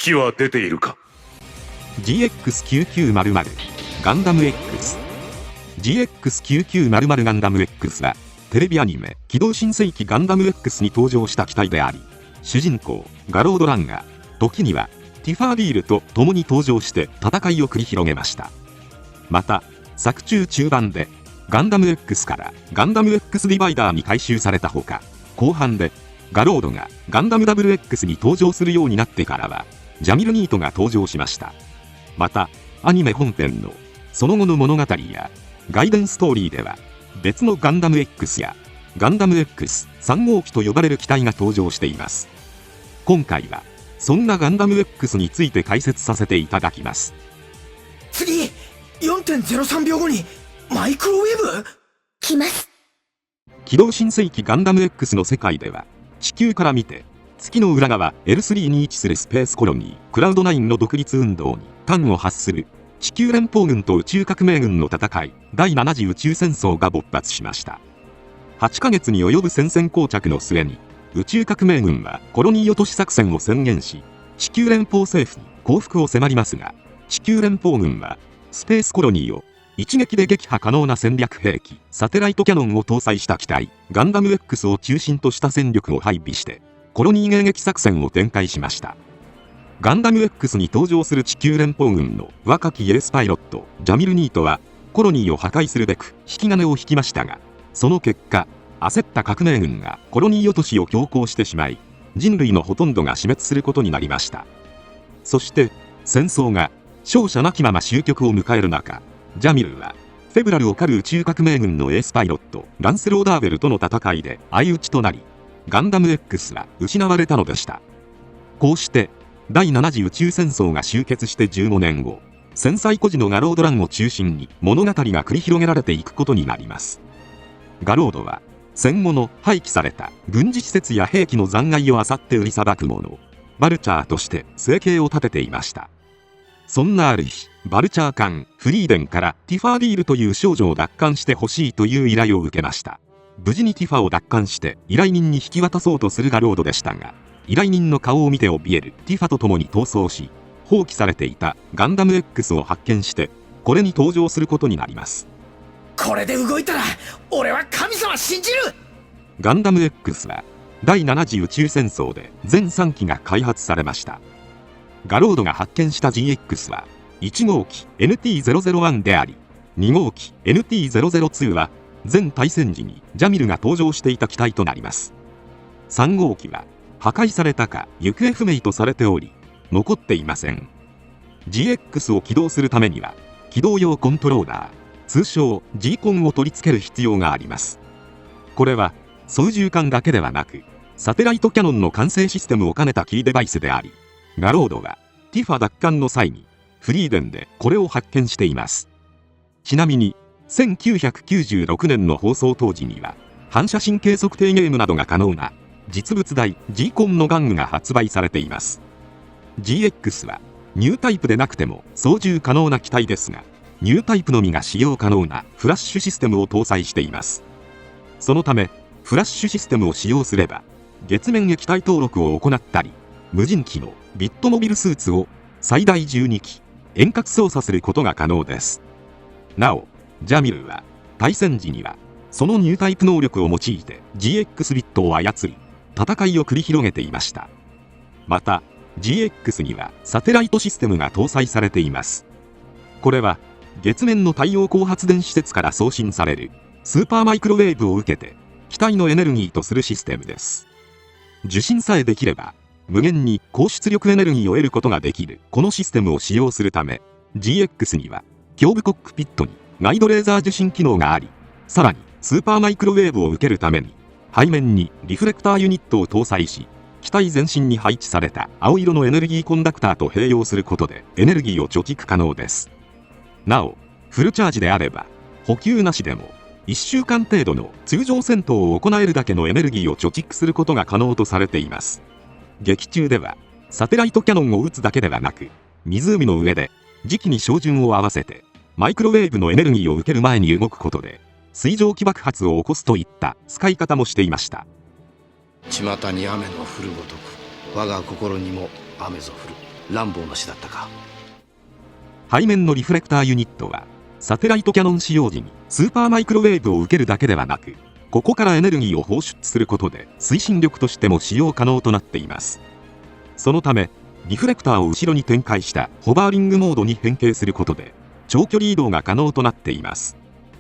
機は出ているか。 GX9900 ガンダム X。 GX9900 ガンダム X はテレビアニメ機動新世紀ガンダム X に登場した機体であり、主人公ガロード・ランが時にはティファーディールと共に登場して戦いを繰り広げました。また作中中盤でガンダム X からガンダム X ディバイダーに改修されたほか、後半でガロードがガンダム WX に登場するようになってからはジャミルニートが登場しました。またアニメ本編のその後の物語や外伝ストーリーでは別のガンダム X やガンダム X3 号機と呼ばれる機体が登場しています。今回はそんなガンダム X について解説させていただきます。次 4.03 秒後にマイクロウェーブ来ます。機動新世紀ガンダム X の世界では地球から見て月の裏側 L3 に位置するスペースコロニークラウド9の独立運動に端を発する地球連邦軍と宇宙革命軍の戦い第7次宇宙戦争が勃発しました。8ヶ月に及ぶ戦線膠着の末に宇宙革命軍はコロニー落とし作戦を宣言し、地球連邦政府に降伏を迫りますが、地球連邦軍はスペースコロニーを一撃で撃破可能な戦略兵器サテライトキャノンを搭載した機体ガンダム X を中心とした戦力を配備してコロニー迎撃作戦を展開しました。ガンダム X に登場する地球連邦軍の若きエースパイロットジャミルニートはコロニーを破壊するべく引き金を引きましたが、その結果焦った革命軍がコロニー落としを強行してしまい、人類のほとんどが死滅することになりました。そして戦争が勝者なきまま終局を迎える中、ジャミルはフェブラルを狩る宇宙革命軍のエースパイロットランセロー・ダーベルとの戦いで相打ちとなり、ガンダム X は失われたのでした。こうして第7次宇宙戦争が終結して15年後、戦災孤児のガロード・ランを中心に物語が繰り広げられていくことになります。ガロードは戦後の廃棄された軍事施設や兵器の残骸を漁って売りさばく者バルチャーとして生計を立てていました。そんなある日、バルチャー艦フリーデンからティファーディールという少女を奪還してほしいという依頼を受けました。無事にティファを奪還して依頼人に引き渡そうとするガロードでしたが、依頼人の顔を見て怯えるティファと共に逃走し、放棄されていたガンダム X を発見してこれに登場することになります。これで動いたら俺は神様信じる。ガンダム X は第7次宇宙戦争で全3機が開発されました。ガロードが発見した GX は1号機 NT001 であり、2号機 NT002 は全対戦時にジャミルが登場していた機体となります。3号機は破壊されたか行方不明とされており残っていません。 GX を起動するためには起動用コントローラー通称 G コンを取り付ける必要があります。これは操縦桿だけではなくサテライトキャノンの管制システムを兼ねたキーデバイスであり、ガロードはティファ奪還の際にフリーデンでこれを発見しています。ちなみに1996年の放送当時には反射神経測定ゲームなどが可能な実物大 G コンの玩具が発売されています。 GX はニュータイプでなくても操縦可能な機体ですが、ニュータイプのみが使用可能なフラッシュシステムを搭載しています。そのためフラッシュシステムを使用すれば月面液体登録を行ったり、無人機のビットモビルスーツを最大12機遠隔操作することが可能です。なおジャミルは対戦時にはそのニュータイプ能力を用いて GX ビットを操り戦いを繰り広げていました。また GX にはサテライトシステムが搭載されています。これは月面の太陽光発電施設から送信されるスーパーマイクロウェーブを受けて機体のエネルギーとするシステムです。受信さえできれば無限に高出力エネルギーを得ることができるこのシステムを使用するため、 GX には胸部コックピットにガイドレーザー受信機能があり、さらにスーパーマイクロウェーブを受けるために背面にリフレクターユニットを搭載し、機体全身に配置された青色のエネルギーコンダクターと併用することでエネルギーを貯蓄可能です。なおフルチャージであれば補給なしでも1週間程度の通常戦闘を行えるだけのエネルギーを貯蓄することが可能とされています。劇中ではサテライトキャノンを撃つだけではなく、湖の上で時期に照準を合わせてマイクロウェーブのエネルギーを受ける前に動くことで水蒸気爆発を起こすといった使い方もしていました。巷に雨の降るごとく我が心にも雨ぞ降る。乱暴な死だったか。背面のリフレクターユニットはサテライトキャノン使用時にスーパーマイクロウェーブを受けるだけではなく、ここからエネルギーを放出することで推進力としても使用可能となっています。そのためリフレクターを後ろに展開したホバーリングモードに変形することで長距離移動が可能となっています。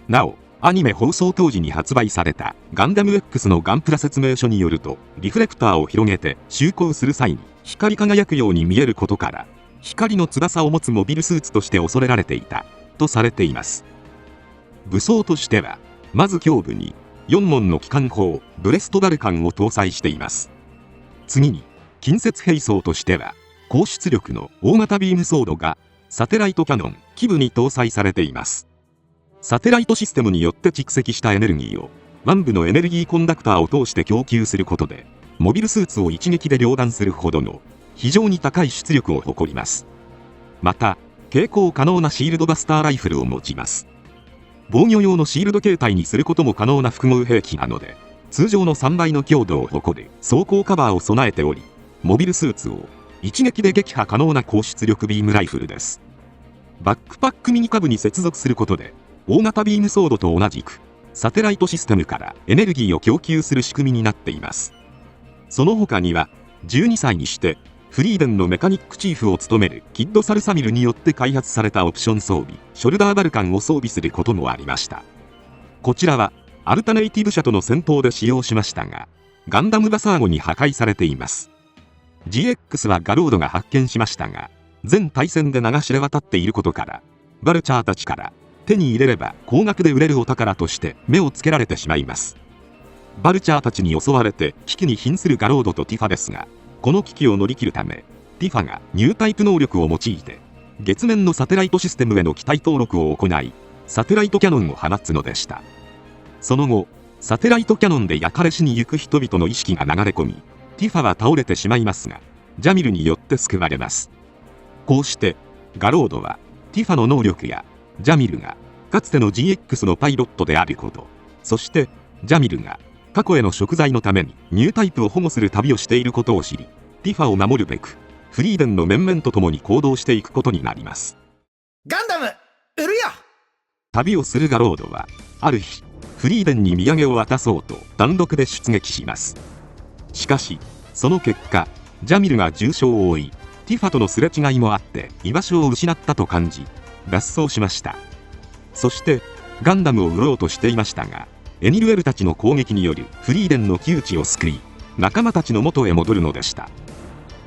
なおアニメ放送当時に発売されたガンダム X のガンプラ説明書によると、リフレクターを広げて就航する際に光り輝くように見えることから、光の翼を持つモビルスーツとして恐れられていたとされています。武装としてはまず胸部に4門の機関砲ブレストバルカンを搭載しています。次に近接兵装としては高出力の大型ビームソードがサテライトキャノン基部に搭載されています。サテライトシステムによって蓄積したエネルギーを腕部のエネルギーコンダクターを通して供給することで、モビルスーツを一撃で両断するほどの非常に高い出力を誇ります。また携行可能なシールドバスターライフルを持ちます。防御用のシールド形態にすることも可能な複合兵器なので、通常の3倍の強度を誇る装甲カバーを備えており、モビルスーツを一撃で撃破可能な高出力ビームライフルです。バックパックミニカブに接続することで、大型ビームソードと同じくサテライトシステムからエネルギーを供給する仕組みになっています。その他には12歳にしてフリーデンのメカニックチーフを務めるキッド・サルサミルによって開発されたオプション装備ショルダーバルカンを装備することもありました。こちらはアルタネイティブ社との戦闘で使用しましたが、ガンダムバサーゴに破壊されています。 GX はガロードが発見しましたが、全対戦で流しれ渡っていることからバルチャーたちから手に入れれば高額で売れるお宝として目をつけられてしまいます。バルチャーたちに襲われて危機に瀕するガロードとティファですが、この危機を乗り切るためティファがニュータイプ能力を用いて月面のサテライトシステムへの機体登録を行い、サテライトキャノンを放つのでした。その後サテライトキャノンで焼かれ死に行く人々の意識が流れ込み、ティファは倒れてしまいますが、ジャミルによって救われます。こうしてガロードはティファの能力やジャミルがかつての GX のパイロットであること、そしてジャミルが過去への贖罪のためにニュータイプを保護する旅をしていることを知り、ティファを守るべくフリーデンの面々と共に行動していくことになります。ガンダム売るよ。旅をするガロードはある日フリーデンに土産を渡そうと単独で出撃します。しかしその結果ジャミルが重傷を負い、ティファとのすれ違いもあって居場所を失ったと感じ脱走しました。そしてガンダムを売ろうとしていましたが、エニルエルたちの攻撃によるフリーデンの窮地を救い仲間たちの元へ戻るのでした。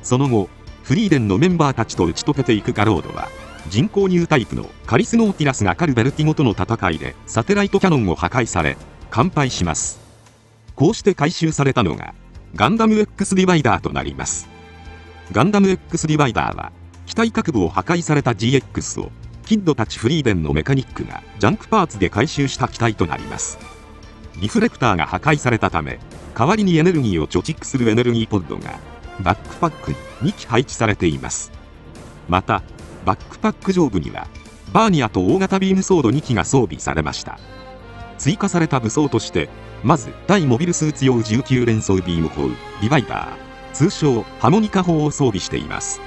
その後フリーデンのメンバーたちと打ち解けていくガロードは、人工ニュータイプのカリスノーティラスがカルベルティゴとの戦いでサテライトキャノンを破壊され完敗します。こうして回収されたのがガンダム X ディバイダーとなります。ガンダム X ディバイダーは機体各部を破壊された GX をキッドたちフリーデンのメカニックがジャンクパーツで回収した機体となります。リフレクターが破壊されたため、代わりにエネルギーを貯蓄するエネルギーポッドがバックパックに2機配置されています。またバックパック上部にはバーニアと大型ビームソード2機が装備されました。追加された武装として、まず対モビルスーツ用19連装ビーム砲ディバイダー、通称ハモニカ砲を装備しています。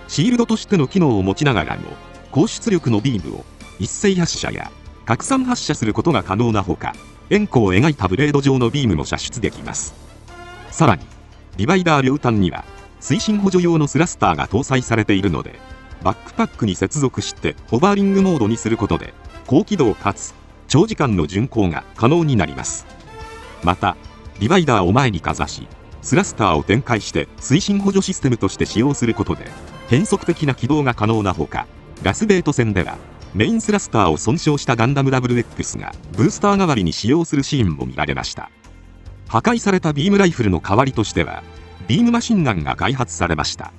シールドとしての機能を持ちながらも高出力のビームを一斉発射や拡散発射することが可能なほか、円弧を描いたブレード状のビームも射出できます。さらにディバイダー両端には推進補助用のスラスターが搭載されているので、バックパックに接続してホバーリングモードにすることで高機動かつ長時間の巡航が可能になります。またディバイダーを前にかざしスラスターを展開して推進補助システムとして使用することで変則的な起動が可能なほか、ラスベイト戦ではメインスラスターを損傷したガンダム WX がブースター代わりに使用するシーンも見られました。破壊されたビームライフルの代わりとしてはビームマシンガンが開発されました。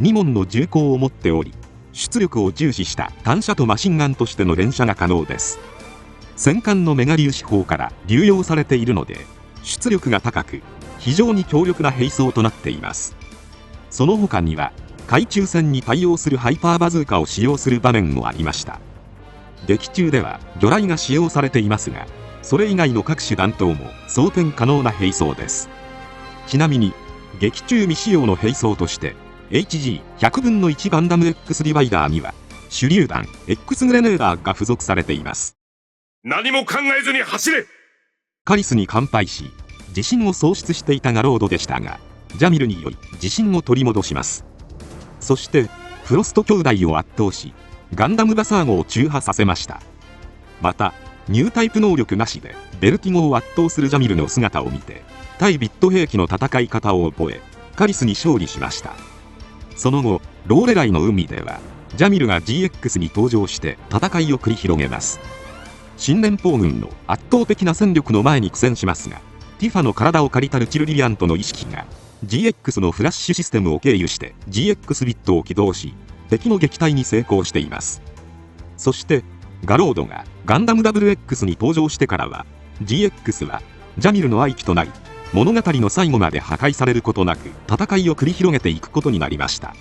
2門の銃口を持っており、出力を重視した単射とマシンガンとしての連射が可能です。戦艦のメガ粒子砲から流用されているので出力が高く非常に強力な兵装となっています。その他には海中戦に対応するハイパーバズーカを使用する場面もありました。劇中では魚雷が使用されていますが、それ以外の各種弾頭も装填可能な兵装です。ちなみに劇中未使用の兵装として HG100 分の1ガンダム X ディバイダーには手榴弾 X グレネーダーが付属されています。何も考えずに走れ。カリスに完敗し自信を喪失していたガロードでしたが、ジャミルにより自信を取り戻します。そしてフロスト兄弟を圧倒しガンダムバサーゴを中破させました。またニュータイプ能力なしでベルティゴを圧倒するジャミルの姿を見て対ビット兵器の戦い方を覚えカリスに勝利しました。その後ローレライの海ではジャミルが GX に登場して戦いを繰り広げます。新連邦軍の圧倒的な戦力の前に苦戦しますが、ティファの体を借りたルチルリリアントの意識が GX のフラッシュシステムを経由して GX ビットを起動し敵の撃退に成功しています。そしてガロードがガンダム WX に登場してからは GX はジャミルの愛機となり物語の最後まで破壊されることなく戦いを繰り広げていくことになりました。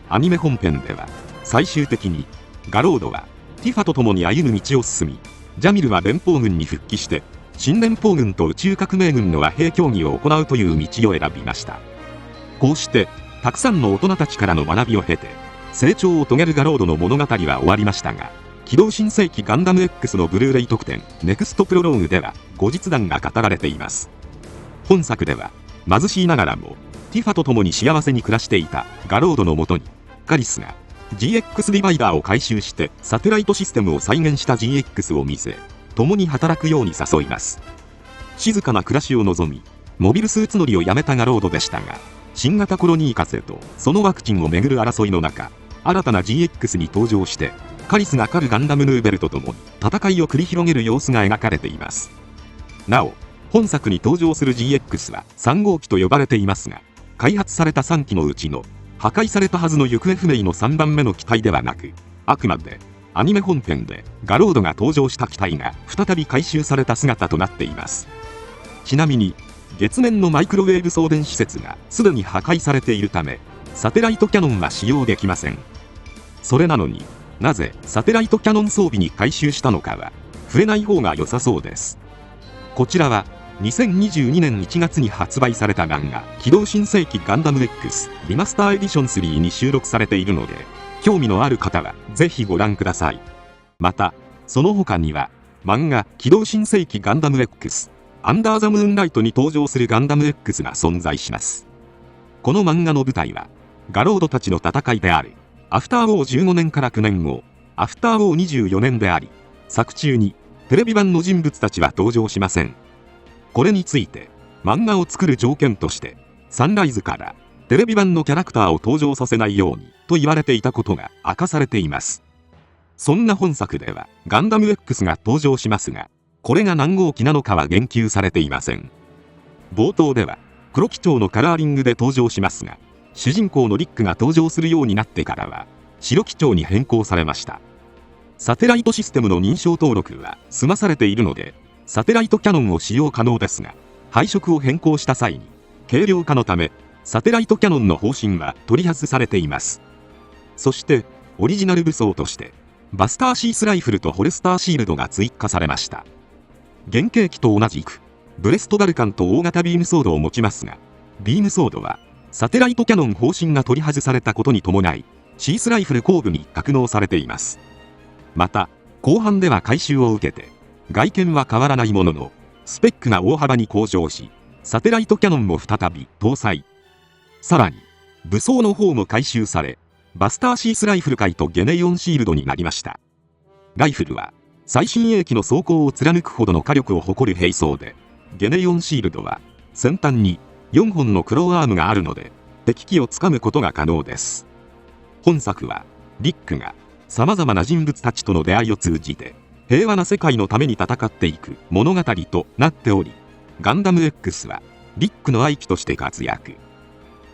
アニメ本編では最終的にガロードはティファと共に歩む道を進み、ジャミルは連邦軍に復帰して新連邦軍と宇宙革命軍の和平協議を行うという道を選びました。こうしてたくさんの大人たちからの学びを経て成長を遂げるガロードの物語は終わりましたが、機動新世紀ガンダム X のブルーレイ特典ネクストプロローグでは後日談が語られています。本作では貧しいながらもティファと共に幸せに暮らしていたガロードのもとにカリスが GX ディバイダーを回収してサテライトシステムを再現した GX を見せ共に働くように誘います。静かな暮らしを望みモビルスーツ乗りをやめたガロードでしたが、新型コロニー風邪とそのワクチンをめぐる争いの中、新たな GX に登場してカリスが狩るガンダムヌーベルと共に戦いを繰り広げる様子が描かれています。なお本作に登場する GX は3号機と呼ばれていますが、開発された3機のうちの破壊されたはずの行方不明の3番目の機体ではなく、あくまでアニメ本編でガロードが登場した機体が再び回収された姿となっています。ちなみに月面のマイクロウェーブ送電施設がすでに破壊されているためサテライトキャノンは使用できません。それなのになぜサテライトキャノン装備に回収したのかは触れない方が良さそうです。こちらは2022年1月に発売された漫画機動新世紀ガンダム X リマスターエディション3に収録されているので、興味のある方はぜひご覧ください。またその他には漫画機動新世紀ガンダム X アンダーザムーンライトに登場するガンダム X が存在します。この漫画の舞台はガロードたちの戦いであるアフターウォー15年から9年後アフターウォー24年であり、作中にテレビ版の人物たちは登場しません。これについて漫画を作る条件としてサンライズからテレビ版のキャラクターを登場させないようにと言われていたことが明かされています。そんな本作ではガンダム X が登場しますが、これが何号機なのかは言及されていません。冒頭では黒機長のカラーリングで登場しますが、主人公のリックが登場するようになってからは白機長に変更されました。サテライトシステムの認証登録は済まされているのでサテライトキャノンを使用可能ですが、配色を変更した際に軽量化のためサテライトキャノンの方針は取り外されています。そしてオリジナル武装としてバスターシースライフルとホルスターシールドが追加されました。原型機と同じくブレストバルカンと大型ビームソードを持ちますが、ビームソードはサテライトキャノン方針が取り外されたことに伴いシースライフル後部に格納されています。また後半では改修を受けて外見は変わらないもののスペックが大幅に向上し、サテライトキャノンも再び搭載。さらに武装の方も改修され、バスターシースライフル界とゲネイオンシールドになりました。ライフルは最新鋭機の装甲を貫くほどの火力を誇る兵装で、ゲネイオンシールドは先端に4本のクローアームがあるので敵機をつかむことが可能です。本作はリックが様々な人物たちとの出会いを通じて平和な世界のために戦っていく物語となっており、ガンダム X はリックの愛機として活躍。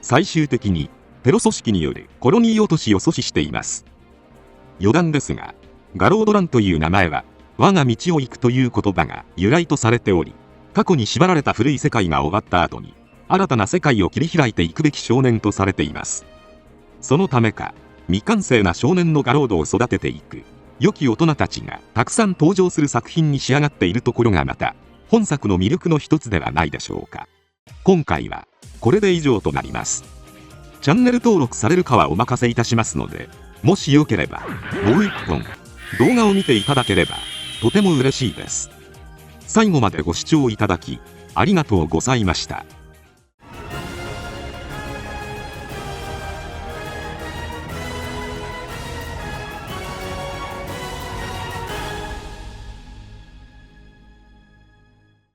最終的にテロ組織によるコロニー落としを阻止しています。余談ですが、ガロードランという名前は我が道を行くという言葉が由来とされており、過去に縛られた古い世界が終わった後に新たな世界を切り開いていくべき少年とされています。そのためか未完成な少年のガロードを育てていく良き大人たちがたくさん登場する作品に仕上がっているところがまた本作の魅力の一つではないでしょうか。今回はこれで以上となります。チャンネル登録されるかはお任せいたしますので、もしよければもう一本動画を見ていただければとても嬉しいです。最後までご視聴いただきありがとうございました。